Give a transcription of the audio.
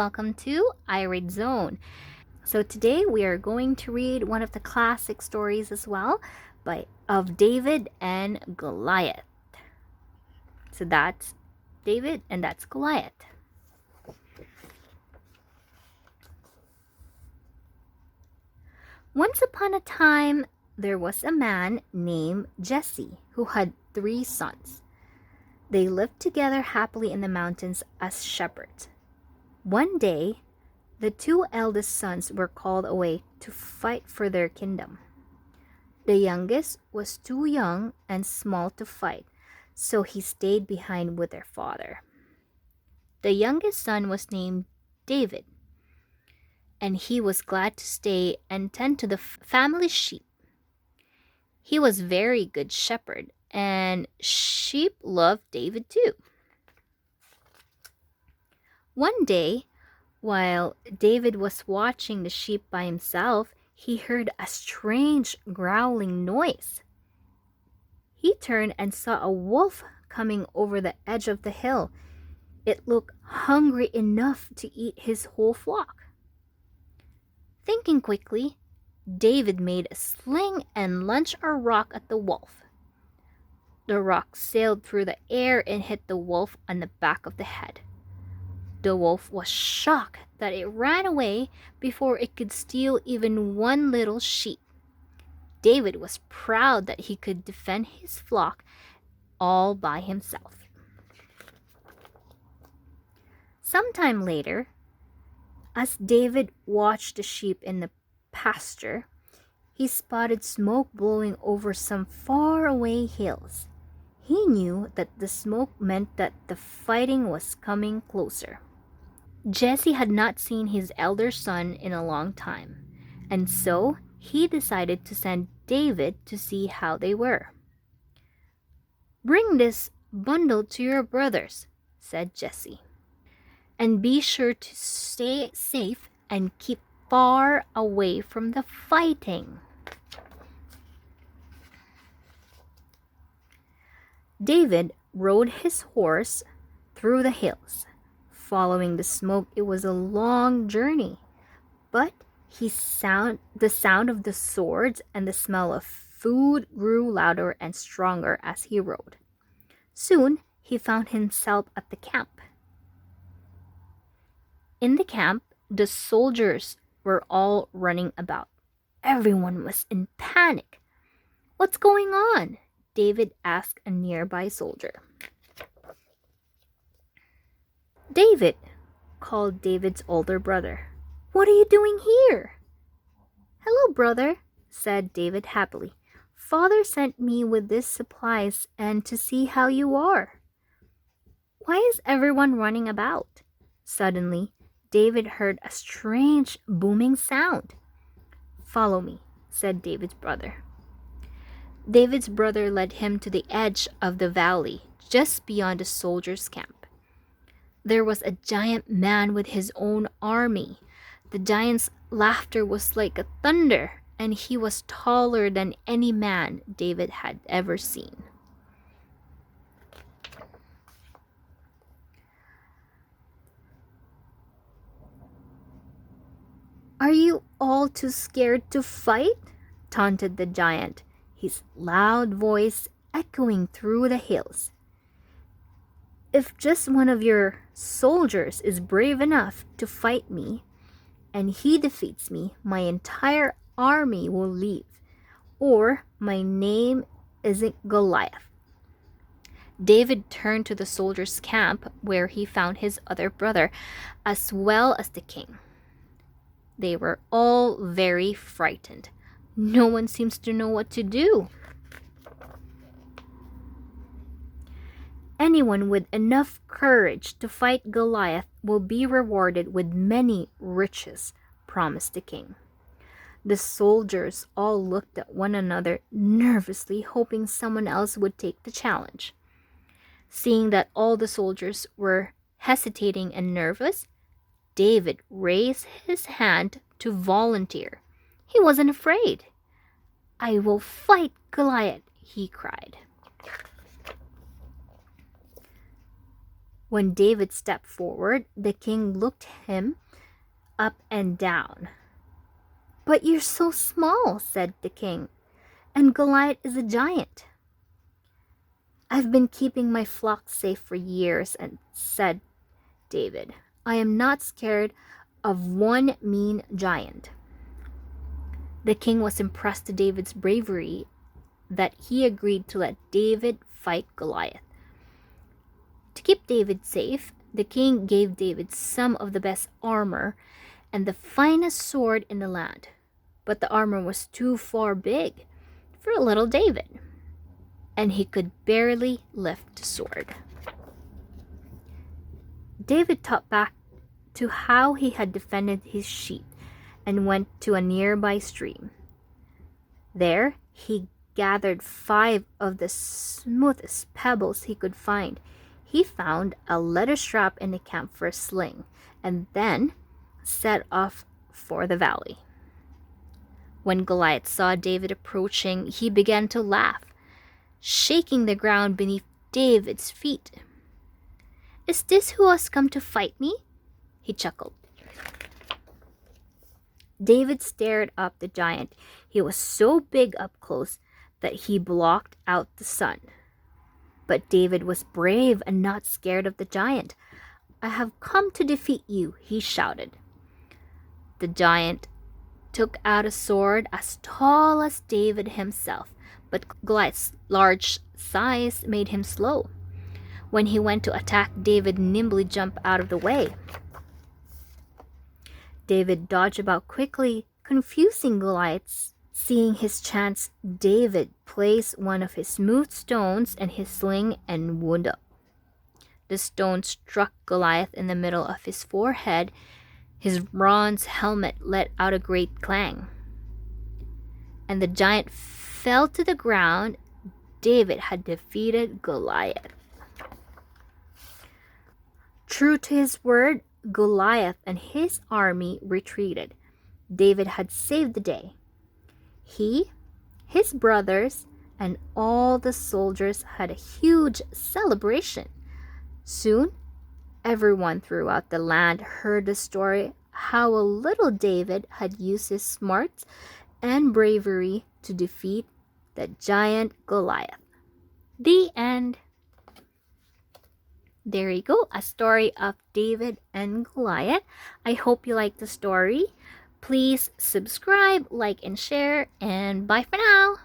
welcome to I Read Zone. So today we are going to read one of the classic stories as well of David and Goliath. So that's David and that's Goliath. Once upon a time, there was a man named Jesse who had 3 sons. They lived together happily in the mountains as shepherds. One day, the 2 eldest sons were called away to fight for their kingdom. The youngest was too young and small to fight, so he stayed behind with their father. The youngest son was named David, and he was glad to stay and tend to the family sheep. He was very good shepherd, and sheep loved David too. One day, while David was watching the sheep by himself, he heard a strange growling noise. He turned and saw a wolf coming over the edge of the hill. It looked hungry enough to eat his whole flock. Thinking quickly, David made a sling and launched a rock at the wolf. The rock sailed through the air and hit the wolf on the back of the head. The wolf was shocked that it ran away before it could steal even one little sheep. David was proud that he could defend his flock all by himself. Sometime later, as David watched the sheep in the pasture, he spotted smoke blowing over some faraway hills. He knew that the smoke meant that the fighting was coming closer. Jesse had not seen his elder son in a long time, and so he decided to send David to see how they were. "Bring this bundle to your brothers," said Jesse, "and be sure to stay safe and keep far away from the fighting." David rode his horse through the hills. Following the smoke, it was a long journey, but the sound of the swords and the smell of food grew louder and stronger as he rode. Soon, he found himself at the camp. In the camp, the soldiers were all running about. Everyone was in panic. "What's going on?" David asked a nearby soldier. "David," called David's older brother. "What are you doing here?" "Hello, brother," said David happily. "Father sent me with these supplies and to see how you are." "Why is everyone running about?" Suddenly, David heard a strange booming sound. "Follow me," said David's brother. David's brother led him to the edge of the valley, just beyond the soldiers' camp. There was a giant man with his own army. The giant's laughter was like a thunder, and he was taller than any man David had ever seen. "Are you all too scared to fight?" taunted the giant, his loud voice echoing through the hills. "If just one of your soldiers is brave enough to fight me, and he defeats me, my entire army will leave, or my name isn't Goliath." David turned to the soldiers' camp where he found his other brother, as well as the king. They were all very frightened. No one seems to know what to do. "Anyone with enough courage to fight Goliath will be rewarded with many riches," promised the king. The soldiers all looked at one another nervously, hoping someone else would take the challenge. Seeing that all the soldiers were hesitating and nervous, David raised his hand to volunteer. He wasn't afraid. "I will fight Goliath," he cried. When David stepped forward, the king looked him up and down. "But you're so small," said the king, "and Goliath is a giant." "I've been keeping my flock safe for years," and said David. "I am not scared of one mean giant." The king was impressed to David's bravery that he agreed to let David fight Goliath. To keep David safe, the king gave David some of the best armor and the finest sword in the land. But the armor was too far big for little David, and he could barely lift the sword. David thought back to how he had defended his sheep and went to a nearby stream. There, he gathered 5 of the smoothest pebbles he could find. He found a leather strap in the camp for a sling, and then set off for the valley. When Goliath saw David approaching, he began to laugh, shaking the ground beneath David's feet. "Is this who has come to fight me?" he chuckled. David stared up the giant. He was so big up close that he blocked out the sun. But David was brave and not scared of the giant. "I have come to defeat you," he shouted. The giant took out a sword as tall as David himself, but Goliath's large size made him slow. When he went to attack, David nimbly jumped out of the way. David dodged about quickly, confusing Goliath. Seeing his chance, David placed one of his smooth stones in his sling and wound up. The stone struck Goliath in the middle of his forehead. His bronze helmet let out a great clang, and the giant fell to the ground. David had defeated Goliath. True to his word, Goliath and his army retreated. David had saved the day. He, his brothers, and all the soldiers had a huge celebration. Soon, everyone throughout the land heard the story how a little David had used his smarts and bravery to defeat the giant Goliath. The end. There you go, a story of David and Goliath. I hope you liked the story. Please subscribe, like, and share, and bye for now.